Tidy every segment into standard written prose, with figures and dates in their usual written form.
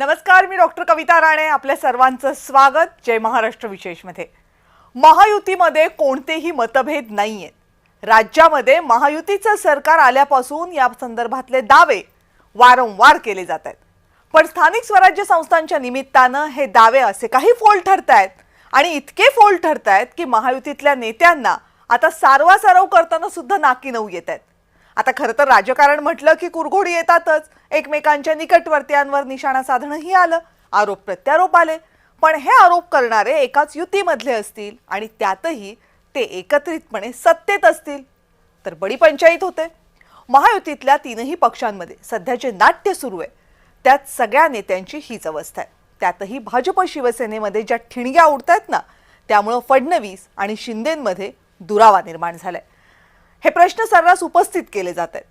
नमस्कार, मी डॉक्टर कविता राणे. आपल्या सर्वांचं स्वागत जय महाराष्ट्र विशेषमध्ये. महायुतीमध्ये कोणतेही मतभेद नाहीयेत. राज्यामध्ये महायुतीचं सरकार आल्यापासून या संदर्भातले दावे वारंवार केले जात आहेत. पण स्थानिक स्वराज्य संस्थांच्या निमित्तानं हे दावे असे काही फोल ठरतायत आणि इतके फोल ठरतायत की महायुतीतल्या नेत्यांना आता सारवासारव करताना सुद्धा नाकी नऊ येत आहेत. आता खरं तर राजकारण म्हटलं की कुरघोडी येतातच. एकमेकांच्या निकटवर्तीयांवर निशाणा साधणंही आलं, आरोप प्रत्यारोप आले. पण हे आरोप करणारे एकाच युतीमधले असतील आणि त्यातही ते एकत्रितपणे सत्तेत असतील तर बडी पंचायत होते. महायुतीतल्या तीनही पक्षांमध्ये सध्या जे नाट्य सुरू आहे त्यात सगळ्या नेत्यांची हीच अवस्था आहे. त्यातही भाजप शिवसेनेमध्ये ज्या ठिणग्या उडतायत ना, त्यामुळे फडणवीस आणि शिंदेंमध्ये दुरावा निर्माण झालाय. हे प्रश्न सर्रास उपस्थित केले जात आहेत.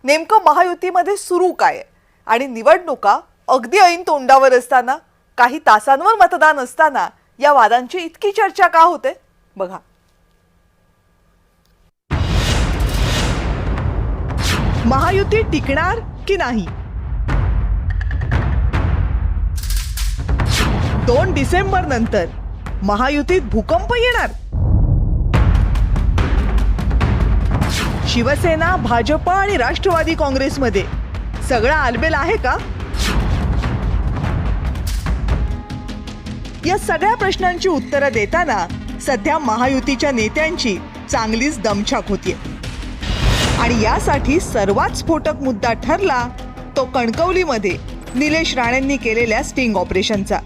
नेमकं महायुतीमध्ये सुरू काय आहे आणि निवडणुका अगदी ऐन तोंडावर असताना, काही तासांवर मतदान असताना या वादांची इतकी चर्चा का होते बघा. महायुती टिकणार की नाही? 2 डिसेंबर नंतर महायुतीत भूकंप येणार? शिवसेना, भाजप आणि राष्ट्रवादी काँग्रेसमध्ये सगळा आलबेल आहे का? या सगळ्या प्रश्नांची उत्तरं देताना सध्या महायुतीच्या नेत्यांची चांगलीच दमछाक होतीये. आणि यासाठी सर्वात स्फोटक मुद्दा ठरला तो कणकवलीमध्ये निलेश राणेंनी केलेल्या स्टिंग ऑपरेशनचा.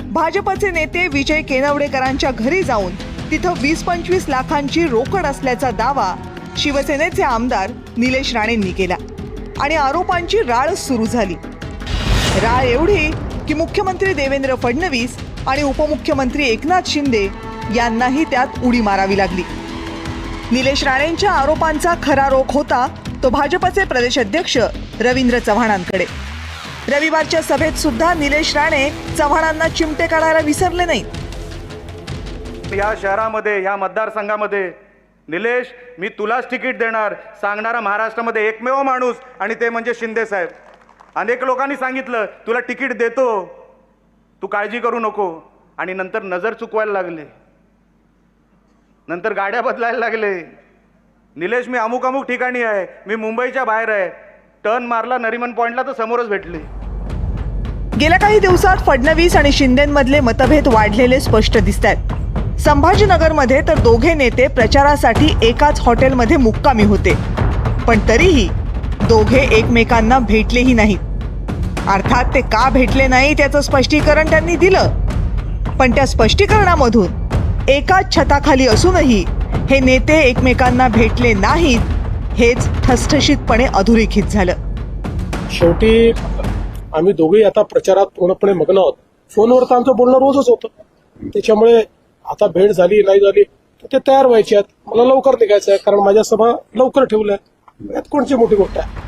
भाजपचे नेते विजय केनवडेकरांच्या घरी जाऊन तिथं 20-25 लाखांची रोकड असल्याचा दावा शिवसेनेचे आमदार निलेश राणेंनी केला आणि आरोपांची राळ सुरू झाली. राळ एवढी की मुख्यमंत्री देवेंद्र फडणवीस आणि उपमुख्यमंत्री एकनाथ शिंदे यांनाही त्यात उडी मारावी लागली. निलेश राणेंच्या आरोपांचा खरा रोख होता तो भाजपचे प्रदेश अध्यक्ष रवींद्र चव्हाणांकडे. रविवारच्या सभेत सुद्धा निलेश राणे चव्हाणांना चिमटे काढायला विसरले नाहीत. या शहरामध्ये, या मतदारसंघामध्ये निलेश, मी तुलाच तिकीट देणार सांगणारा महाराष्ट्रामध्ये एकमेव माणूस आणि ते म्हणजे शिंदे साहेब. अनेक लोकांनी सांगितलं तुला तिकीट देतो, तू काळजी करू नको. आणि नंतर नजर चुकवायला लागले, नंतर गाड्या बदलायला लागले. निलेश, मी अमुक अमुक ठिकाणी आहे, मी मुंबईच्या बाहेर आहे. टर्न मारला नरिमन पॉइंटला तर समोरच भेटले. गेल्या काही दिवसात फडणवीस आणि शिंदेंमधले मतभेद वाढलेले स्पष्ट दिसत आहेत. संभाजीनगरमध्ये तर दोघे नेते प्रचारासाठी एकाच हॉटेलमध्ये मुक्कामी होते, पण तरीही दोघे एकमेकांना भेटलेही नाहीत. अर्थात ते का भेटले नाही त्याचं स्पष्टीकरण त्यांनी दिलं, पण त्या स्पष्टीकरणामधून एकाच छताखाली असूनही हे नेते एकमेकांना भेटले नाहीत हेच ठसठशीतपणे अधोरेखित झालं. शेवटी आम्ही दोघेही आता प्रचारात पूर्णपणे मग्न आहोत. फोनवर तर आमचं बोलणं रोजच होतं, त्याच्यामुळे आता भेट झाली नाही झाली तर ते तयार व्हायचे आहेत. मला लवकर निघायचं आहे कारण माझ्या सभा लवकर ठेवल्या, यात कोणती मोठी गोष्ट आहे.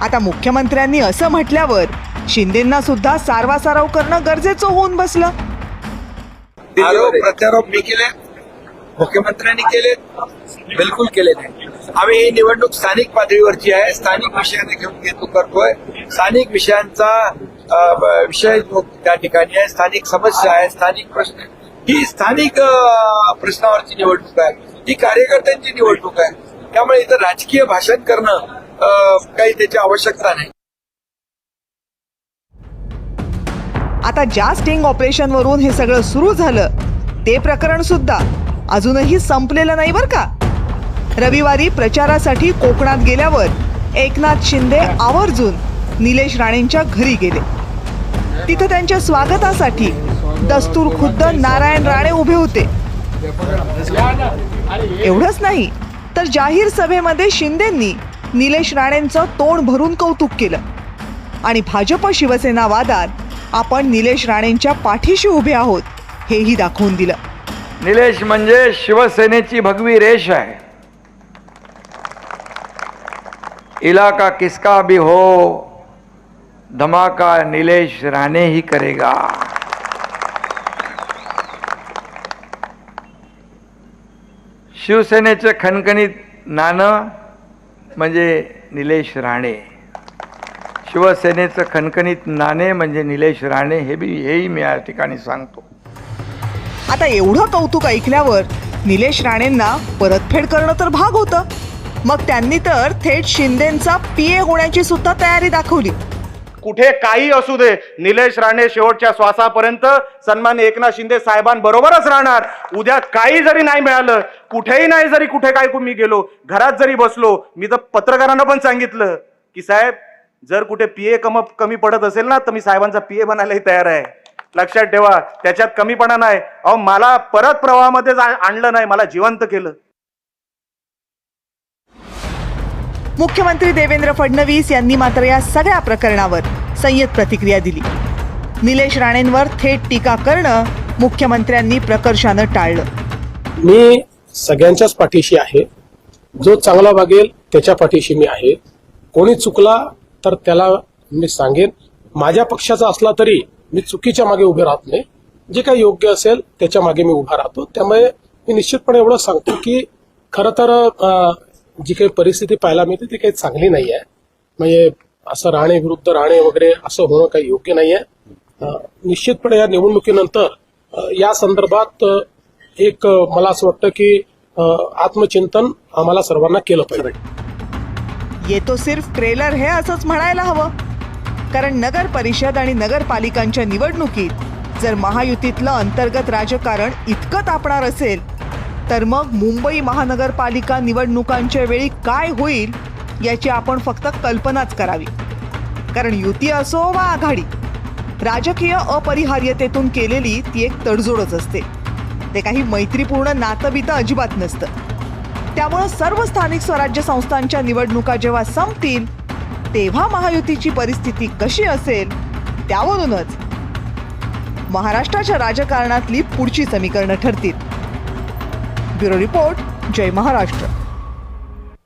आता मुख्यमंत्र्यांनी असं म्हटल्यावर शिंदेंना सुद्धा सारवासारव करणं गरजेचं होऊन बसलं. आरोप प्रत्यारोप मी केले, मुख्यमंत्र्यांनी केले, बिलकुल केले नाही. आम्ही ही निवडणूक स्थानिक पातळीवरची आहे, स्थानिक विषयाने घेऊन करतोय. स्थानिक विषयांचा विषय त्या ठिकाणी आहे, स्थानिक समस्या आहे, स्थानिक प्रश्न. ही स्थानिक प्रश्नावरची निवडणूक आहे, ही कार्यकर्त्यांची निवडणूक आहे. त्यामुळे इथं राजकीय भाषण करणं काही त्याची आवश्यकता नाही. आता ज्या स्टिंग ऑपरेशन वरून हे सगळं सुरू झालं ते प्रकरण सुद्धा अजूनही संपलेलं नाही बरं का. रविवारी प्रचारासाठी कोकणात गेल्यावर एकनाथ शिंदे आवर्जून निलेश राणेंच्या घरी गेले. तिथं त्यांच्या स्वागतासाठी दस्तूर खुद्द नारायण राणे उभे होते. एवढंच नाही तर जाहीर सभेमध्ये शिंदेंनी निलेश राणेंचं तोंड भरून कौतुक केलं आणि भाजप शिवसेना वादात आपण निलेश राणेंच्या पाठीशी उभे आहोत हेही दाखवून दिलं. निलेश म्हणजे शिवसेनेची भगवी रेष आहे. इलाका किसका भी हो, धमाका निलेश राणे ही करेगा. शिवसेनेचे खणखणीत नाणं म्हणजे निलेश राणे. शिवसेनेचं खणखणीत नाणे म्हणजे निलेश राणे हेही मी या ठिकाणी सांगतो. आता एवढं कौतुक ऐकल्यावर निलेश राणेंना परतफेड करणं तर भाग होतं. मग त्यांनी तर थेट शिंदेंचा पीए होण्याची सुद्धा तयारी दाखवली. कुठे काही असू दे, निलेश राणे शेवटच्या श्वासापर्यंत सन्मान्य एकनाथ शिंदे साहेबांबरोबरच राहणार. उद्या काही जरी नाही मिळालं, कुठेही नाही, जरी कुठे काय मी गेलो, घरात जरी बसलो, मी तर पत्रकारांना पण सांगितलं की साहेब जर कुठे पीए कमी पडत असेल ना तर मी साहेबांचा पीए बनायलाही तयार आहे. लक्षात ठेवा, त्याच्यात कमीपणा नाही. अहो, मला परत प्रवाहामध्ये आणलं नाही, मला जिवंत केलं. मुख्यमंत्री देवेंद्र फडणवीस यांनी मात्र या सगळ्या प्रकरणावर संयत प्रतिक्रिया दिली. निलेश राणेंवर थेट टीका करणं मुख्यमंत्र्यांनी प्रकर्षानं टाळलं. मी सगळ्यांच्याच पाठीशी आहे. जो चांगला वागेल त्याच्या पाठीशी मी आहे. कोणी चुकला तर त्याला मी सांगेन. माझ्या पक्षाचा असला तरी मी चुकीच्या मागे उभे राहत नाही. जे काही योग्य असेल त्याच्या मागे मी उभा राहतो. त्यामुळे मी निश्चितपणे एवढं सांगतो की खरं तर जी काही परिस्थिती पाहायला मिळते ती काही चांगली नाही आहे. म्हणजे असं राणे विरुद्ध राणे वगैरे असं होणं काही योग्य नाही आहे. निश्चितपणे या निवडणुकीनंतर या संदर्भात एक मला असं वाटतं की आत्मचिंतन आम्हाला सर्वांना केलं पाहिजे. ये तो सिर्फ ट्रेलर है असंच म्हणायला हवं. कारण नगर परिषद आणि नगरपालिकांच्या निवडणुकीत जर महायुतीतलं अंतर्गत राजकारण इतकं तापणार असेल तर मग मुंबई महानगरपालिका निवडणुकांच्या वेळी काय होईल याची आपण फक्त कल्पनाच करावी. कारण युती असो वा आघाडी, राजकीय अपरिहार्यतेतून केलेली ती एक तडजोडच असते. ते काही मैत्रीपूर्ण नातं अजिबात नसतं. त्यामुळं सर्व स्थानिक स्वराज्य संस्थांच्या निवडणुका जेव्हा संपतील तेव्हा महायुतीची परिस्थिती कशी असेल त्यावरूनच महाराष्ट्राच्या राजकारणातली पुढची समीकरणं ठरतील. ब्युरो रिपोर्ट, जय महाराष्ट्र.